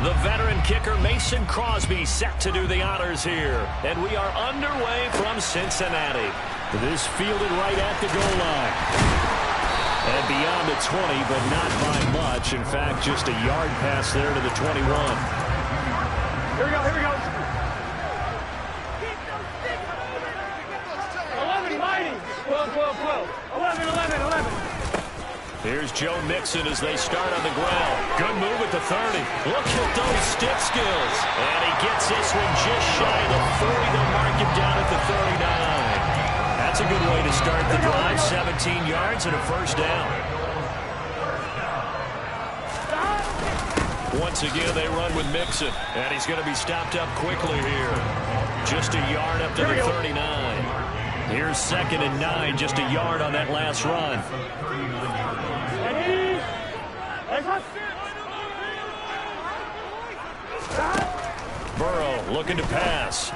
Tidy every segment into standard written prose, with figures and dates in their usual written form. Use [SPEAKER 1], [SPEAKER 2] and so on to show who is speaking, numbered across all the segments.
[SPEAKER 1] The veteran kicker Mason Crosby set to do the honors here. And we are underway from Cincinnati. This fielded right at the goal line. And beyond the 20, but not by much. In fact, just a yard pass there to the 21.
[SPEAKER 2] Here we go, here we go. 11, mighty. 12, 12, 12. 11, 11, 11.
[SPEAKER 1] Here's Joe Mixon as they start on the ground. Good move at the 30. Look at those stick skills. And he gets this one just shy of the 40. They'll mark him down at the 39. That's a good way to start the drive. 17 yards and a first down. Once again, they run with Mixon. And he's going to be stopped up quickly here. Just a yard up to the 39. Here's 2nd and 9. Just a yard on that last run. Burrow looking to pass.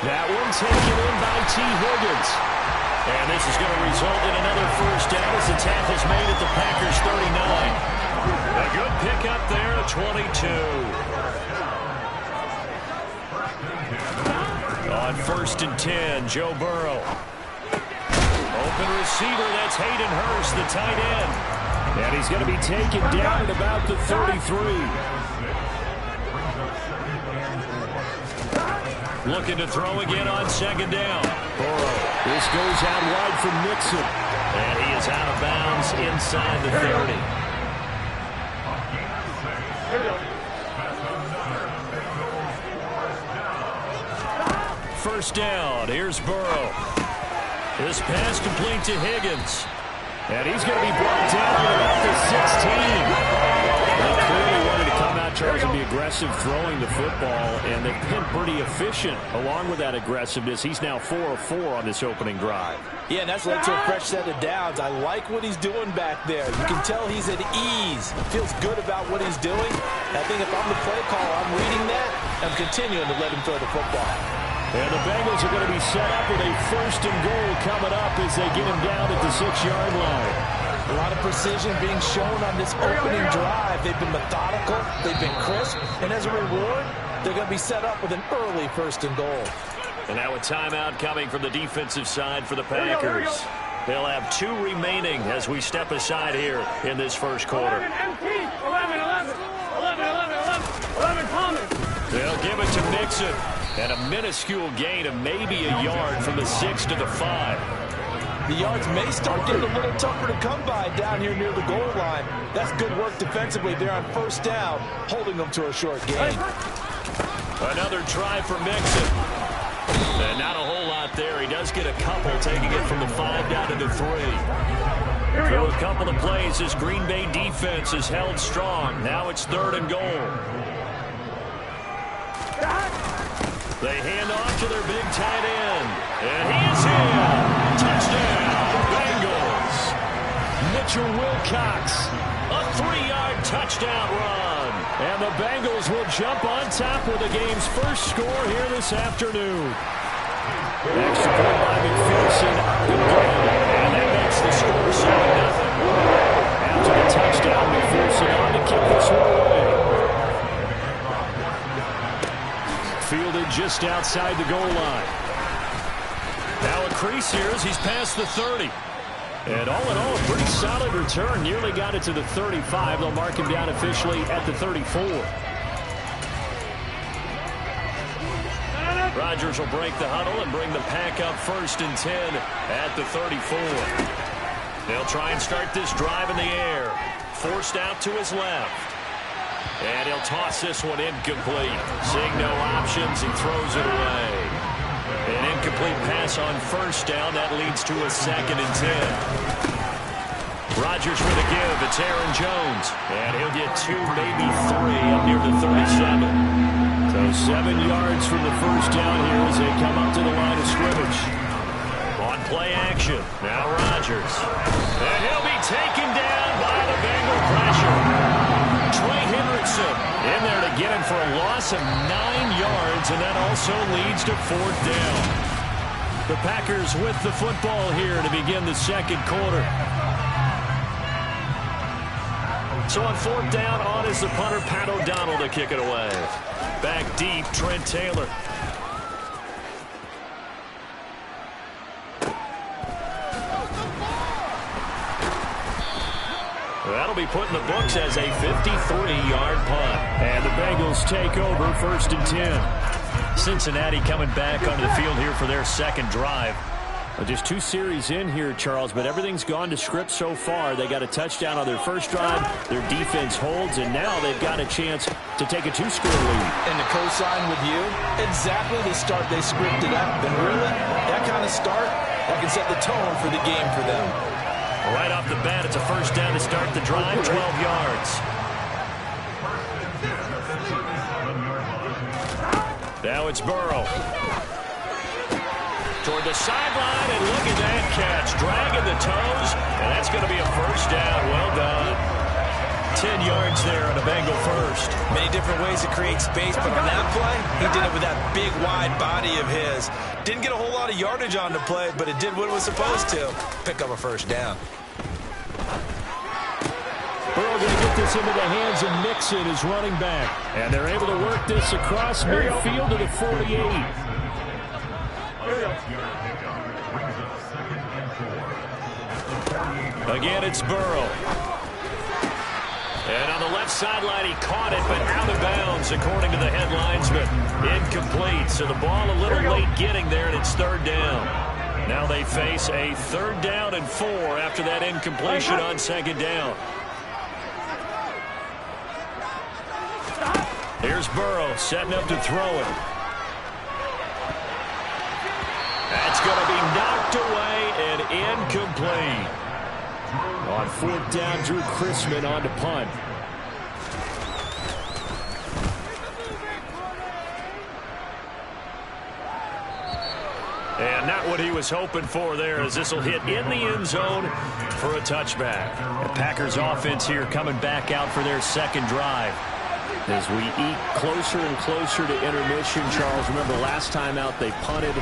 [SPEAKER 1] That one taken in by T. Higgins. And this is going to result in another first down as the tackle's made at the Packers 39. A good pickup there at 22. On 1st and 10, Joe Burrow. Open receiver, that's Hayden Hurst, the tight end. And he's going to be taken down at about the 33. Looking to throw again on 2nd down. Burrow. This goes out wide for Mixon. And he is out of bounds inside the 30. First down. Here's Burrow. This pass complete to Higgins. And he's going to be brought down at about the 16. They clearly wanted to come out, Charles, and be aggressive throwing the football, and they've been pretty efficient along with that aggressiveness. He's now 4 of 4 on this opening drive.
[SPEAKER 3] Yeah, and that's led to a fresh set of downs. I like what he's doing back there. You can tell he's at ease. Feels good about what he's doing. I think if I'm the play caller, I'm reading that. I'm continuing to let him throw the football.
[SPEAKER 1] And the Bengals are going to be set up with a 1st and goal coming up as they get him down at the 6-yard line.
[SPEAKER 3] A lot of precision being shown on this opening drive. They've been methodical. They've been crisp. And as a reward, they're going to be set up with an early 1st and goal.
[SPEAKER 1] And now a timeout coming from the defensive side for the Packers. They'll have 2 remaining as we step aside here in this first quarter.
[SPEAKER 2] 11, MT. 11, 11. 11, 11, 11. 11, Thomas.
[SPEAKER 1] They'll give it to Mixon. And a minuscule gain of maybe a yard from the 6 to the 5.
[SPEAKER 3] The yards may start getting a little tougher to come by down here near the goal line. That's good work defensively there on 1st down, holding them to a short gain.
[SPEAKER 1] Another try for Mixon. And not a whole lot there. He does get a couple, taking it from the 5 down to the 3. Through a couple of plays, this Green Bay defense is held strong. Now it's 3rd and goal. They hand off to their big tight end. And he is in. Touchdown, Bengals. Mitchell Wilcox. A 3-yard touchdown run. And the Bengals will jump on top with the game's first score here this afternoon. Extra point by McPherson. Good goal. And that makes the score 7-0. After the touchdown, McPherson on to kick this one away. Fielded just outside the goal line. Now a crease here as he's past the 30. And all in all, a pretty solid return. Nearly got it to the 35. They'll mark him down officially at the 34. Rodgers will break the huddle and bring the pack up 1st and 10 at the 34. They'll try and start this drive in the air. Forced out to his left. And he'll toss this one incomplete. Seeing no options, he throws it away. An incomplete pass on 1st down. That leads to a 2nd and 10. Rodgers with a give. It's Aaron Jones. And he'll get 2, maybe 3 up near the 37. So 7 yards from the 1st down here as they come up to the line of scrimmage. On play action. Now Rodgers. And he'll be taken down by the Bengal pressure. Trey Hendrickson in there to get him for a loss of 9 yards, and that also leads to 4th down. The Packers with the football here to begin the 2nd quarter. So on 4th down, on is the punter, Pat O'Donnell, to kick it away. Back deep, Trent Taylor. That'll be put in the books as a 53-yard punt. And the Bengals take over 1st and 10. Cincinnati coming back onto the field here for their second drive. Well, just 2 series in here, Charles, but everything's gone to script so far. They got a touchdown on their first drive. Their defense holds, and now they've got a chance to take a 2-score lead.
[SPEAKER 3] And to co-sign with you, exactly the start they scripted up. And really, that kind of start, that can set the tone for the game for them.
[SPEAKER 1] Right off the bat, it's a first down to start the drive, 12 yards. Now it's Burrow. Toward the sideline, and look at that catch. Dragging the toes, and that's going to be a first down. Well done. 10 yards there on a Bengal first.
[SPEAKER 3] Many different ways to create space, but on that play, he did it with that big, wide body of his. Didn't get a whole lot of yardage on the play, but it did what it was supposed to. Pick up a first down.
[SPEAKER 1] Burrow going to get this into the hands of Mixon, his running back. And they're able to work this across midfield to the 48. Again, it's Burrow. And on the left sideline, he caught it, but out of bounds, according to the head linesman. Incomplete, so the ball a little late getting there, and it's 3rd down. Now they face a 3rd down and 4 after that incompletion on 2nd down. Here's Burrow setting up to throw it. That's going to be knocked away and incomplete. On 4th down, Drew Chrisman on to punt. And not what he was hoping for there, as this will hit in the end zone for a touchback. The Packers offense here coming back out for their second drive. As we eat closer and closer to intermission, Charles, remember last time out they punted.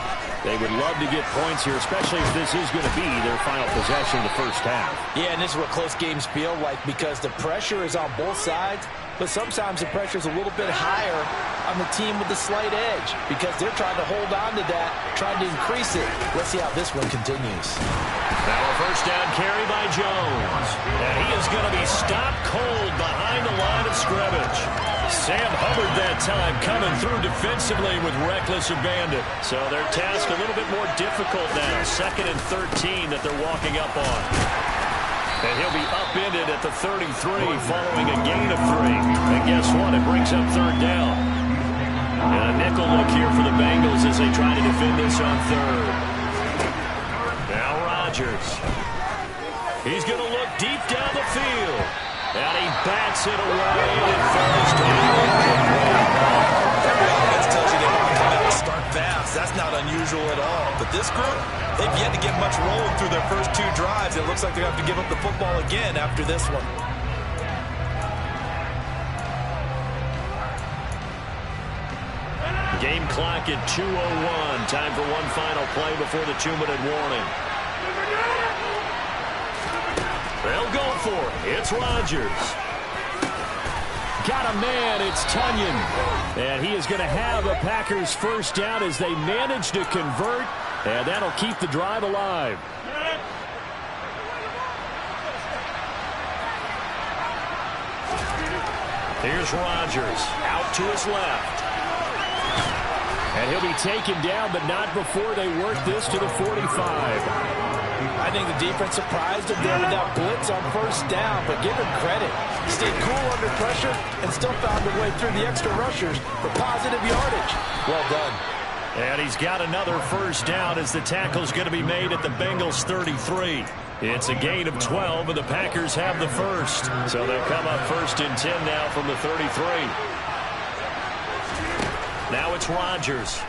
[SPEAKER 1] They would love to get points here, especially if this is going to be their final possession in the first half. Yeah, and this is what close games feel like, because the pressure is on both sides, but sometimes the pressure is a little bit higher on the team with the slight edge, because they're trying to hold on to that, trying to increase it. Let's see how this one continues. Now a first down carry by Jones. And he is going to be stopped cold behind the line of scrimmage. Sam Hubbard that time coming through defensively with reckless abandon. So their task a little bit more difficult now. 2nd and 13 that they're walking up on. And he'll be upended at the 33 following a gain of 3. And guess what? It brings up 3rd down. And a nickel look here for the Bengals as they try to defend this on 3rd. Now Rodgers. He's going to look deep down the field. And he bats it away and falls down.
[SPEAKER 3] Every offense tells you they want to come out and start fast. That's not unusual at all. But this group, they've yet to get much rolling through their first 2 drives. It looks like they're going to have to give up the football again after this one.
[SPEAKER 1] Game clock at 2:01. Time for one final play before the 2-minute warning. They'll go for it. It's Rodgers. Got a man. It's Tunyon. And he is going to have a Packers first down as they manage to convert. And that'll keep the drive alive. Here's Rodgers. Out to his left. And he'll be taken down, but not before they work this to the 45. I think the defense surprised him there with that blitz on first down, but give him credit. Stayed cool under pressure and still found a way through the extra rushers for positive yardage. Well done. And he's got another first down as the tackle's going to be made at the Bengals 33. It's a gain of 12, and the Packers have the first. So they'll come up 1st and 10 now from the 33. Now it's Rodgers.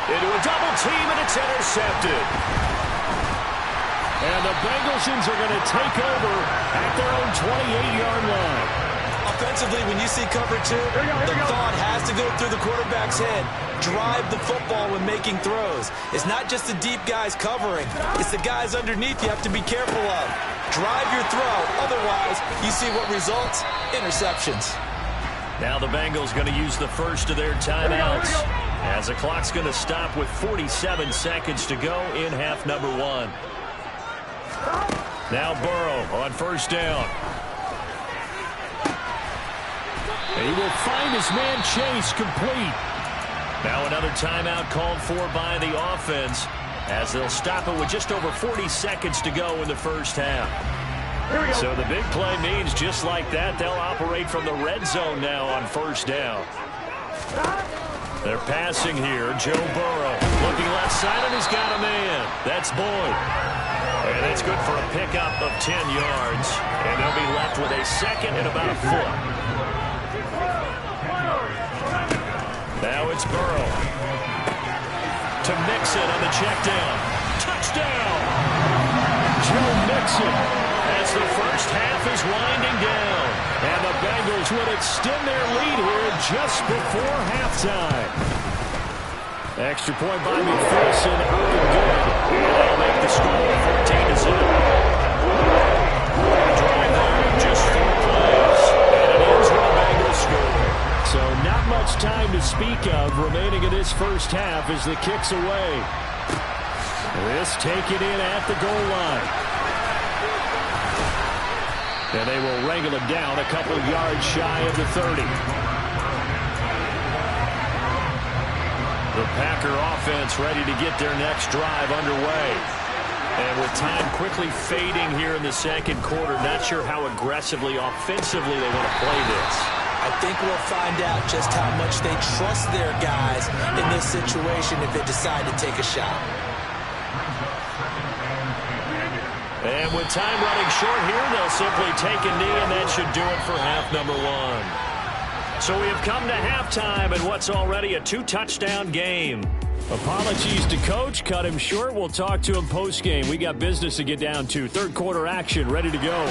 [SPEAKER 1] Into a double team, and it's intercepted. And the Bengalsians are going to take over at their own 28-yard line.
[SPEAKER 3] Offensively, when you see cover 2, the thought has to go through the quarterback's head. Drive the football when making throws. It's not just the deep guys covering. It's the guys underneath you have to be careful of. drive your throw. Otherwise, you see what results? Interceptions.
[SPEAKER 1] Now the Bengals going to use the first of their timeouts as the clock's going to stop with 47 seconds to go in half number 1. Now Burrow on first down. He will find his man Chase complete. Now another timeout called for by the offense as they'll stop it with just over 40 seconds to go in the first half. So the big play means just like that, they'll operate from the red zone now on first down. They're passing here. Joe Burrow looking left side, and he's got a man. That's Boyd. And that's good for a pickup of 10 yards. And they'll be left with a second and about a foot. Now it's Burrow to Mixon on the check down. Touchdown! Joe Mixon as the first half is winding down. And the Bengals would extend their lead here just before halftime. Extra point by McPherson, out and good. And they'll make the score 14-0. Drive there, just 4 plays. And it ends with a Bengals score. So not much time to speak of remaining in this first half as the kick's away. This taken in at the goal line. And they will wrangle him down a couple yards shy of the 30. The Packer offense ready to get their next drive underway. And with time quickly fading here in the second quarter, not sure how aggressively, offensively they want to play this.
[SPEAKER 3] I think we'll find out just how much they trust their guys in this situation if they decide to take a shot.
[SPEAKER 1] And with time running short here, they'll simply take a knee, and that should do it for half number 1. So we have come to halftime in what's already a 2-touchdown game. Apologies to Coach. Cut him short. We'll talk to him post-game. We got business to get down to. Third quarter action ready to go.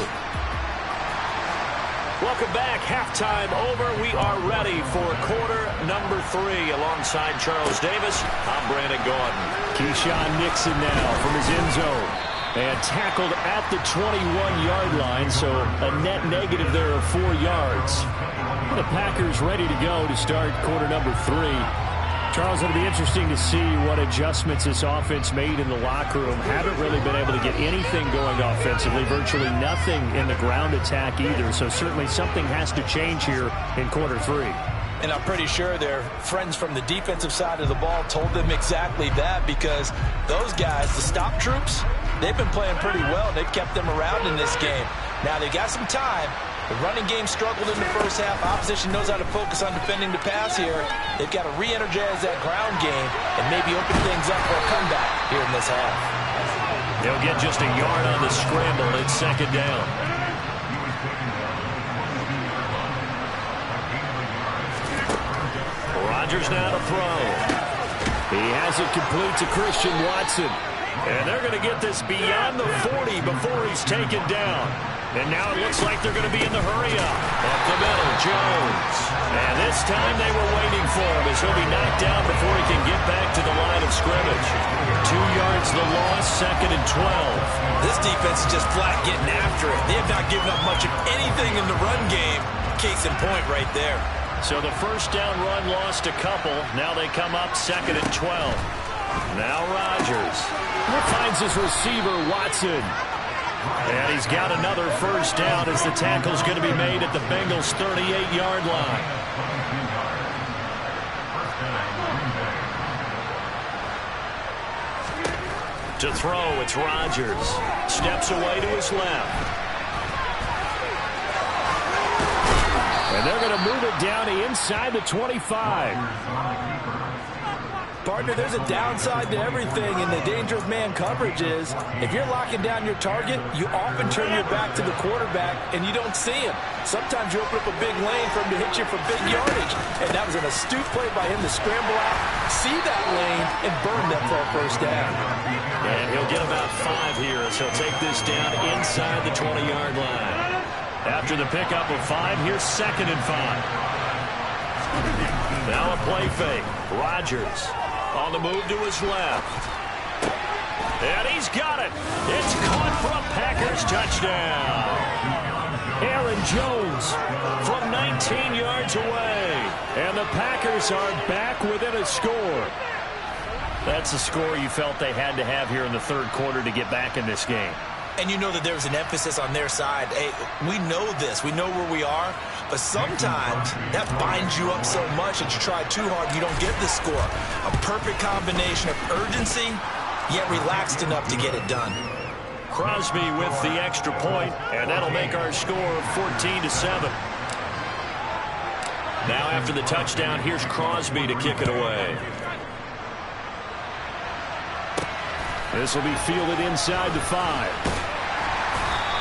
[SPEAKER 1] Welcome back. Halftime over. We are ready for quarter number 3. Alongside Charles Davis, I'm Brandon Gaudin. Keyshawn Nixon now from his end zone. And tackled at the 21-yard line, so a net negative there of 4 yards. The Packers ready to go to start quarter number 3. Charles, it'll be interesting to see what adjustments this offense made in the locker room. Haven't really been able to get anything going offensively, virtually nothing in the ground attack either, so certainly something has to change here in quarter 3.
[SPEAKER 3] And I'm pretty sure their friends from the defensive side of the ball told them exactly that, because those guys, the stop troops, they've been playing pretty well. They've kept them around in this game. Now they got some time. The running game struggled in the first half. Opposition knows how to focus on defending the pass here. They've got to re-energize that ground game and maybe open things up for a comeback here in this half.
[SPEAKER 1] They'll get just a yard on the scramble. It's second down. Rodgers now to throw. He has it complete to Christian Watson. And they're going to get this beyond the 40 before he's taken down. And now it looks like they're going to be in the hurry-up. Up the middle, Jones. And this time they were waiting for him as he'll be knocked down before he can get back to the line of scrimmage. 2 yards the loss, second and 12.
[SPEAKER 3] This defense is just flat getting after it. They have not given up much of anything in the run game. Case in point right there.
[SPEAKER 1] So the first down run lost a couple. Now they come up second and 12. Now Rodgers finds his receiver, Watson. And he's got another first down as the tackle's going to be made at the Bengals' 38-yard line. To throw, it's Rodgers. Steps away to his left. And they're going to move it down to inside the 25.
[SPEAKER 3] Partner, there's a downside to everything, and the danger of man coverage is if you're locking down your target, you often turn your back to the quarterback and you don't see him. Sometimes you open up a big lane for him to hit you for big yardage, and that was an astute play by him to scramble out, see that lane, and burn that for a first down.
[SPEAKER 1] And he'll get about 5 here as he'll take this down inside the 20-yard line. After the pickup of 5, here's second and 5. Now a play fake. Rodgers on the move to his left. And he's got it. It's caught for a Packers touchdown. Aaron Jones from 19 yards away. And the Packers are back within a score. That's a score you felt they had to have here in the third quarter to get back in this game.
[SPEAKER 3] And you know that there's an emphasis on their side. Hey, we know this. We know where we are. But sometimes that binds you up so much that you try too hard, you don't get the score. A perfect combination of urgency, yet relaxed enough to get it done.
[SPEAKER 1] Crosby with the extra point, and that'll make our score 14-7. Now after the touchdown, here's Crosby to kick it away. This will be fielded inside the 5.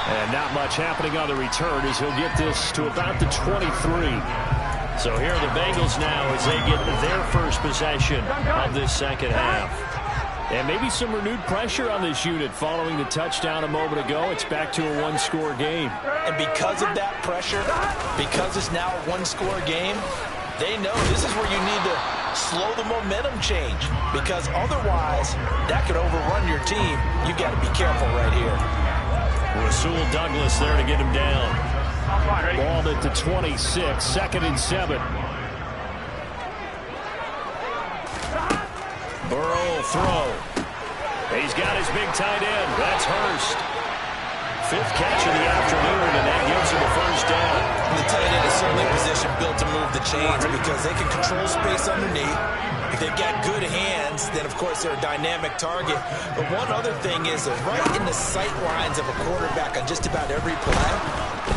[SPEAKER 1] And not much happening on the return as he'll get this to about the 23. So here are the Bengals now as they get their first possession of this second half. And maybe some renewed pressure on this unit following the touchdown a moment ago. It's back to a one-score game.
[SPEAKER 3] And because of that pressure, because it's now a one-score game, they know this is where you need to slow the momentum change. Because otherwise, that could overrun your team. You've got to be careful right here.
[SPEAKER 1] Rasul Douglas there to get him down. Ball at the 26, 2nd and 7. Burrow will throw. He's got his big tight end. That's Hurst. 5th catch of the afternoon, and that gives him a first down.
[SPEAKER 3] The tight end is certainly a position built to move the chains because they can control space underneath. If they've got good hands, then of course they're a dynamic target. But one other thing is they're right in the sight lines of a quarterback on just about every play.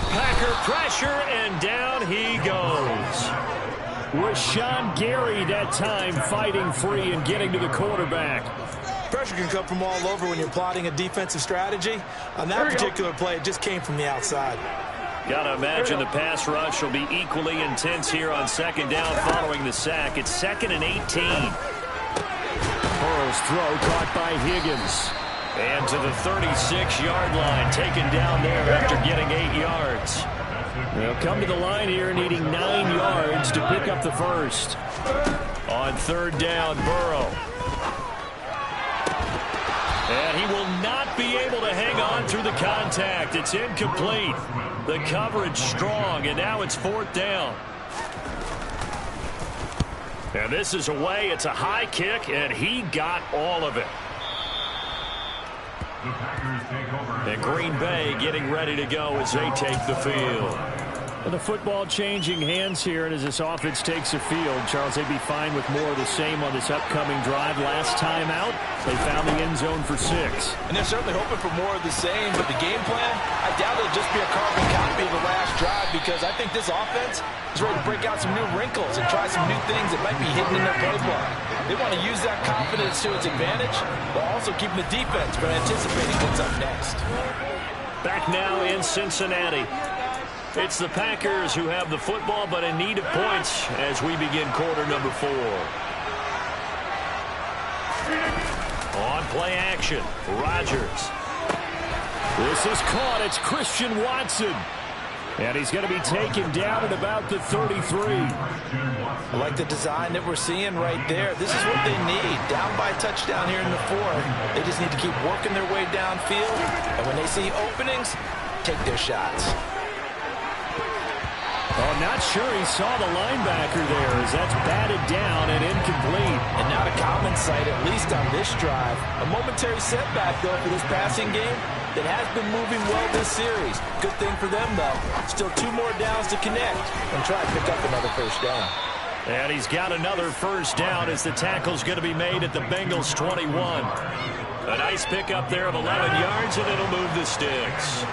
[SPEAKER 1] Packer pressure, and down he goes. Rashawn Gary that time fighting free and getting to the quarterback.
[SPEAKER 3] Pressure can come from all over when you're plotting a defensive strategy. On that particular play, it just came from the outside.
[SPEAKER 1] Gotta imagine the pass rush will be equally intense here on second down following the sack. It's 2nd and 18. Burrow's throw caught by Higgins. And to the 36-yard line, taken down there after getting 8 yards. They'll come to the line here needing 9 yards to pick up the first. On 3rd down, Burrow. And he will not be able to hang on through the contact. It's incomplete. The coverage strong, and now it's 4th down. And this is away. It's a high kick, and he got all of it. And Green Bay getting ready to go as they take the field. And the football changing hands here, and as this offense takes the field, Charles, they'd be fine with more of the same on this upcoming drive. Last time out, they found the end zone for 6.
[SPEAKER 3] And they're certainly hoping for more of the same, but the game plan, I doubt it'll just be a carbon copy of the last drive because I think this offense is ready to break out some new wrinkles and try some new things that might be hidden in their playbook. They want to use that confidence to its advantage while also keeping the defense from anticipating what's up next.
[SPEAKER 1] Back now in Cincinnati. It's the Packers who have the football, but in need of points as we begin quarter number 4. On play action, Rodgers. This is caught. It's Christian Watson. And he's going to be taken down at about the 33.
[SPEAKER 3] I like the design that we're seeing right there. This is what they need. Down by a touchdown here in the 4th. They just need to keep working their way downfield. And when they see openings, take their shots.
[SPEAKER 1] Oh, not sure he saw the linebacker there as that's batted down and incomplete.
[SPEAKER 3] And not a common sight, at least on this drive. A momentary setback, though, for this passing game that has been moving well this series. Good thing for them, though. Still 2 more downs to connect and try to pick up another first down.
[SPEAKER 1] And he's got another first down as the tackle's going to be made at the Bengals 21. A nice pickup there of 11 yards, and it'll move the sticks.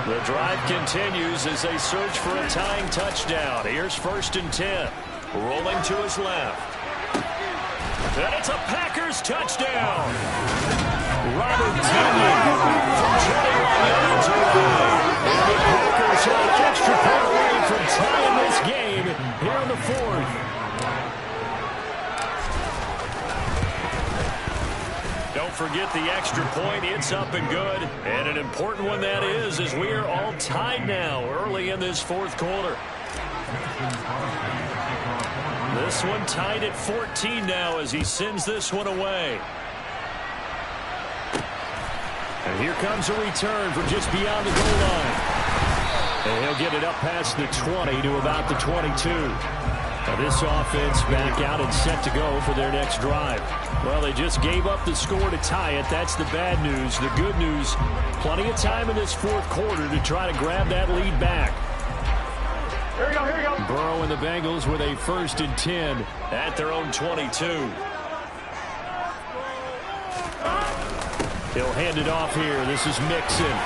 [SPEAKER 1] The drive continues as they search for a tying touchdown. Here's 1st and 10. Rolling to his left. And it's a Packers touchdown. Robert Tonyan from 21 yards away. And the Packers are an extra point away from tying this game here in the 4th. Don't forget the extra point. It's up and good. And an important one that is, as we are all tied now early in this 4th quarter. This one tied at 14 now as he sends this one away. Here comes a return from just beyond the goal line. And he'll get it up past the 20 to about the 22. Now this offense back out and set to go for their next drive. Well, they just gave up the score to tie it. That's the bad news. The good news, plenty of time in this fourth quarter to try to grab that lead back.
[SPEAKER 2] Here we go, here we go.
[SPEAKER 1] Burrow and the Bengals with a 1st and 10 at their own 22. He'll hand it off here. This is Mixon.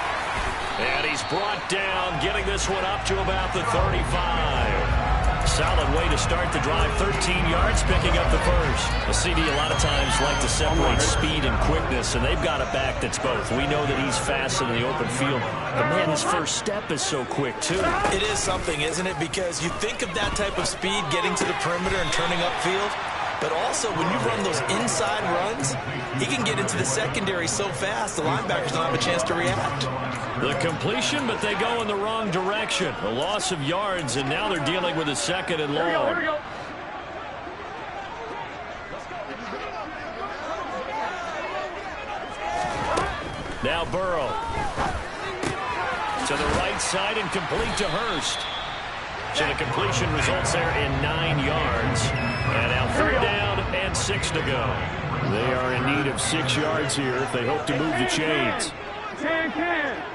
[SPEAKER 1] And he's brought down, getting this one up to about the 35. Solid way to start the drive. 13 yards, picking up the first. The CD a lot of times like to separate speed and quickness, and they've got a back that's both. We know that he's fast in the open field, but man, his first step is so quick too.
[SPEAKER 3] It is something, isn't it? Because you think of that type of speed getting to the perimeter and turning upfield, but also when you run those inside runs, he can get into the secondary so fast the linebackers don't have a chance to react.
[SPEAKER 1] The completion, but they go in the wrong direction. A loss of yards, and now they're dealing with a 2nd and long.
[SPEAKER 2] Here we go.
[SPEAKER 1] Now Burrow. To the right side and complete to Hurst. So the completion results there in 9 yards. And now 3rd down and 6 to go. They are in need of 6 yards here if they hope to move the chains.
[SPEAKER 2] 10-10.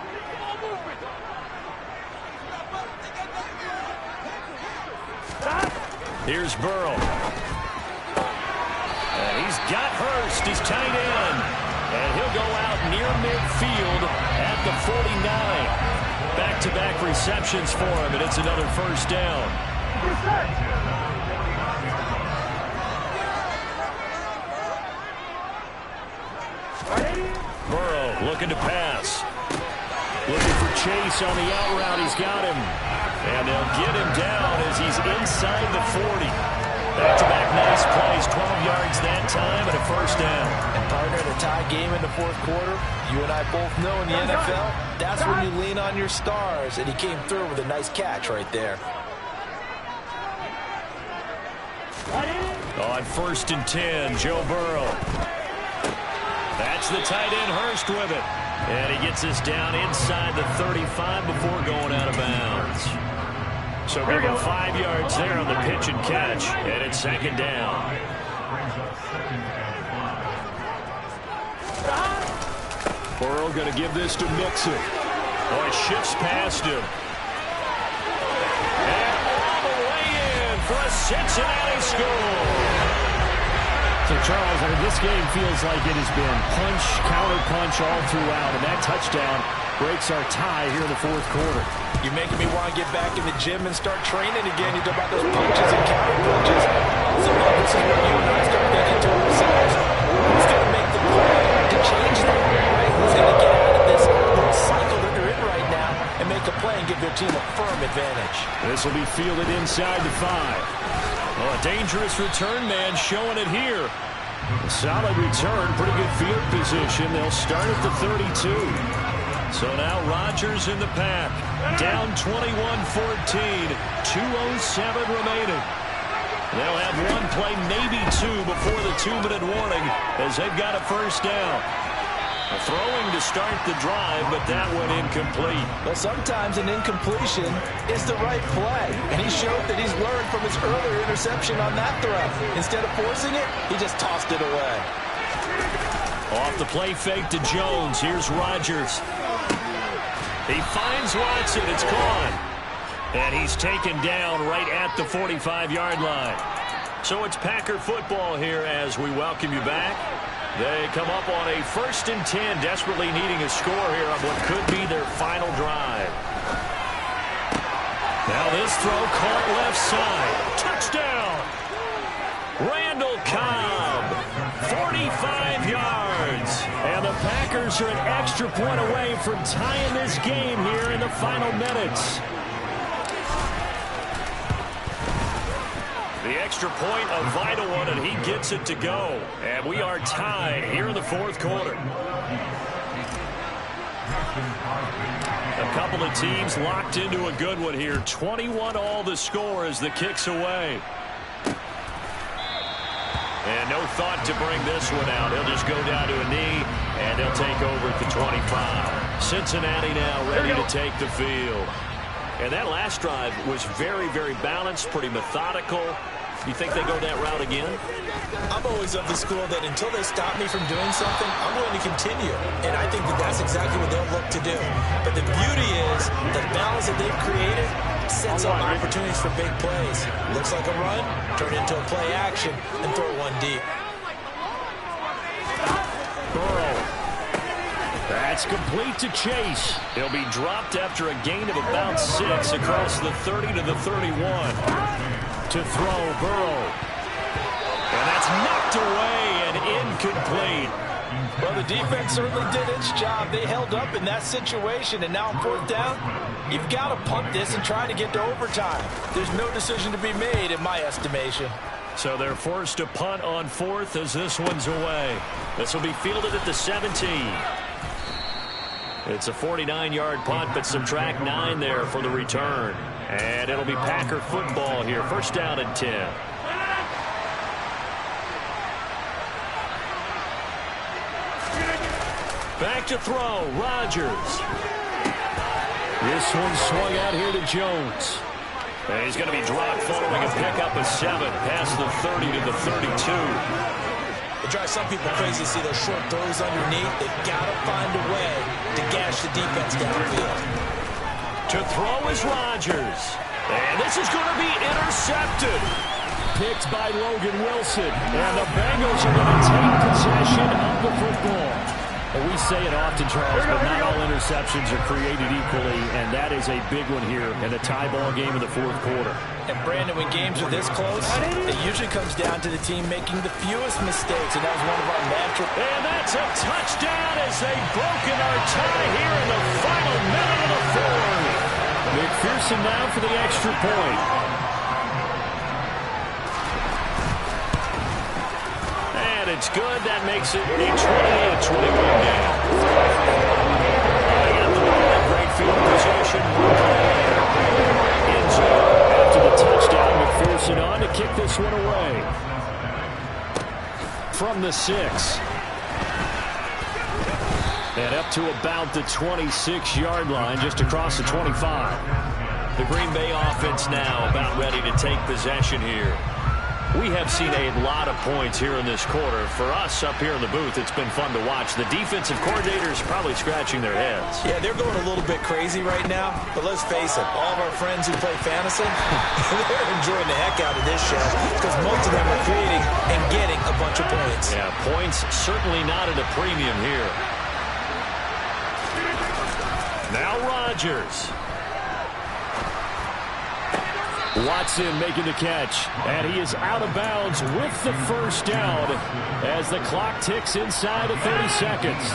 [SPEAKER 1] Here's Burrow. And he's got Hurst, his tight end. And he'll go out near midfield at the 49. Back-to-back receptions for him, and it's another 1st down. Burrow looking to pass. Looking for Chase on the out route. He's got him. And they'll get him down as he's inside the 40. Back-to-back nice plays. 12 yards that time and a 1st down.
[SPEAKER 3] And partner, the tie game in the fourth quarter, you and I both know in the NFL, that's when you lean on your stars. And he came through with a nice catch right there.
[SPEAKER 1] On 1st and 10, Joe Burrow. That's the tight end, Hurst with it. And he gets us down inside the 35 before going out of bounds. So give him 5 yards there on the pitch and catch, and it's 2nd down. Burrow going to give this to Mixon. Oh, he shifts past him. And all the way in for a Cincinnati score. So, Charles, this game feels like it has been punch, counter punch all throughout, and that touchdown breaks our tie here in the fourth quarter.
[SPEAKER 3] You're making me want to get back in the gym and start training again. You talk about those punches and counter punches. So, this is where you and I start thinking to ourselves, who's going to make the play to change that, right? Who's going to get out of this little cycle that they're in right now and make a play and give their team a firm advantage?
[SPEAKER 1] This will be fielded inside the 5. Oh, a dangerous return man showing it here. A solid return, pretty good field position. They'll start at the 32. So now Rodgers in the pack. Down 21-14. 2:07 remaining. They'll have one play, maybe two, before the 2-minute warning as they've got a 1st down. Throwing to start the drive, but that one incomplete.
[SPEAKER 3] Well, sometimes an incompletion is the right play, and he showed that he's learned from his earlier interception on that throw. Instead of forcing it, he just tossed it away.
[SPEAKER 1] Off the play fake to Jones. Here's Rodgers. He finds Watson. It's gone. And he's taken down right at the 45-yard line. So it's Packer football here as we welcome you back. They come up on a 1st and 10, desperately needing a score here on what could be their final drive. Now this throw caught left side. Touchdown! Randall Cobb, 45 yards. And the Packers are an extra point away from tying this game here in the final minutes. The extra point, a vital one, and he gets it to go. And we are tied here in the fourth quarter. A couple of teams locked into a good one here. 21-all the score as the kick's away. And no thought to bring this one out. He'll just go down to a knee. And they'll take over at the 25. Cincinnati now ready to take the field. And that last drive was very, very balanced, pretty methodical. You think they go that route again?
[SPEAKER 3] I'm always of the school that until they stop me from doing something, I'm going to continue. And I think that that's exactly what they'll look to do. But the beauty is the balance that they've created sets up opportunities for big plays. Looks like a run, turn into a play action, and throw one deep.
[SPEAKER 1] Burrow. That's complete to Chase. He'll be dropped after a gain of about 6 across the 30 to the 31. To throw, Burrow. And that's knocked away and incomplete.
[SPEAKER 3] Well, the defense certainly did its job. They held up in that situation, and now on 4th down, you've got to punt this and try to get to overtime. There's no decision to be made in my estimation.
[SPEAKER 1] So they're forced to punt on 4th as this one's away. This will be fielded at the 17. It's a 49-yard punt, but subtract 9 there for the return. And it'll be Packer football here. 1st down and 10. Back to throw, Rodgers. This one swung out here to Jones. And he's going to be dropped following a pickup of 7 past the 30 to the 32.
[SPEAKER 3] It drives some people crazy to see those short throws underneath. They've got to find a way to gash the defense downfield.
[SPEAKER 1] To throw is Rodgers. And this is going to be intercepted. Picked by Logan Wilson. And the Bengals are going to take possession of the football. Well, we say it often, Charles, but not all interceptions are created equally, and that is a big one here in the tie ball game in the 4th quarter.
[SPEAKER 3] And, Brandon, when games are this close, it usually comes down to the team making the fewest mistakes, and that was one of our mantras.
[SPEAKER 1] And that's a touchdown as they've broken our tie here in the final minute of the 4th. McPherson now for the extra point. And it's good. That makes it a 28-21 game. They got the ball in great field position. End zone after the touchdown. McPherson on to kick this one away. From the 6. And up to about the 26-yard line, just across the 25. The Green Bay offense now about ready to take possession here. We have seen a lot of points here in this quarter. For us up here in the booth, it's been fun to watch. The defensive coordinators probably scratching their heads.
[SPEAKER 3] Yeah, they're going a little bit crazy right now. But let's face it, all of our friends who play fantasy, they're enjoying the heck out of this show because most of them are creating and getting a bunch of points.
[SPEAKER 1] Yeah, points certainly not at a premium here. Now Rodgers. Watson making the catch, and he is out of bounds with the 1st down as the clock ticks inside of 30 seconds.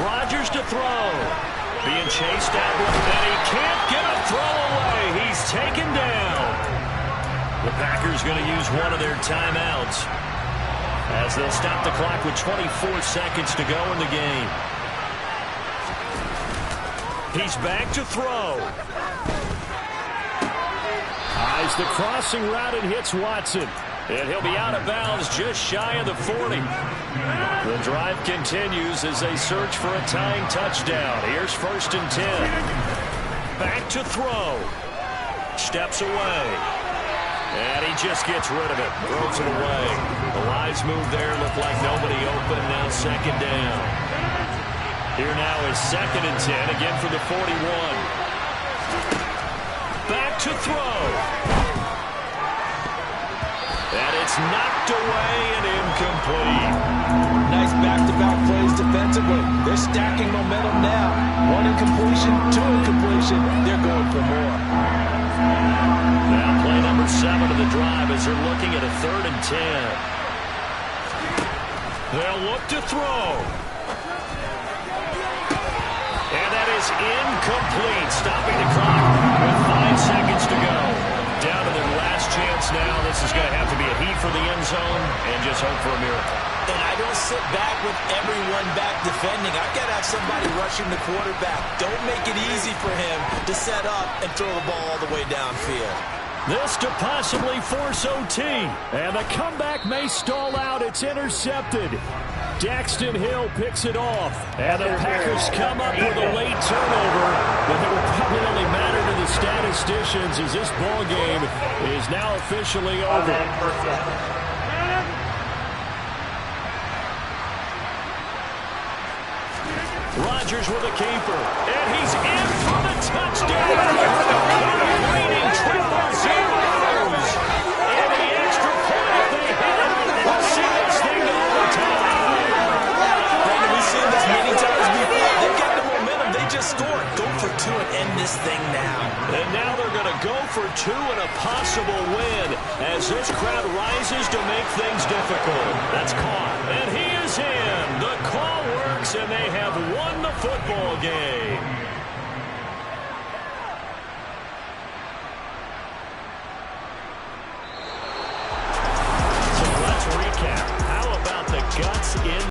[SPEAKER 1] Rodgers to throw. Being chased out, and he can't get a throw away. He's taken down. The Packers going to use one of their timeouts as they'll stop the clock with 24 seconds to go in the game. He's back to throw. Eyes the crossing route and hits Watson. And he'll be out of bounds just shy of the 40. The drive continues as they search for a tying touchdown. Here's 1st and 10. Back to throw. Steps away. And he just gets rid of it. Throws it away. The lines move there. Look like nobody open. Now 2nd down. Here now is 2nd and 10, again for the 41. Back to throw. And it's knocked away and incomplete.
[SPEAKER 3] Nice back-to-back plays defensively. They're stacking momentum now. 1 incompletion, 2 incompletion. They're going for more.
[SPEAKER 1] Now play number 7 of the drive as they're looking at a 3rd and 10. They'll look to throw. And that is incomplete, stopping the clock with 5 seconds to go. Down to their last chance now. This is going to have to be a heat for the end zone and just hope for a miracle.
[SPEAKER 3] And I don't sit back with everyone back defending. I've got to have somebody rushing the quarterback. Don't make it easy for him to set up and throw the ball all the way downfield.
[SPEAKER 1] This to possibly force OT. And the comeback may stall out. It's intercepted. Daxton Hill picks it off. And the Packers come up with a late turnover. But it will probably only matter to the statisticians as this ball game is now officially over. Rodgers with a keeper. And he's in for the touchdown. Leading 0-0. And the extra point they hit. We'll see this thing go overtime.
[SPEAKER 3] Brandon, we've seen this many times before. They've got the momentum. They just scored. Go for two and end this thing now.
[SPEAKER 1] And now they're going to go for two and a possible win as this crowd rises to make things difficult. That's caught. And he is in. The call works, and they have won the football game.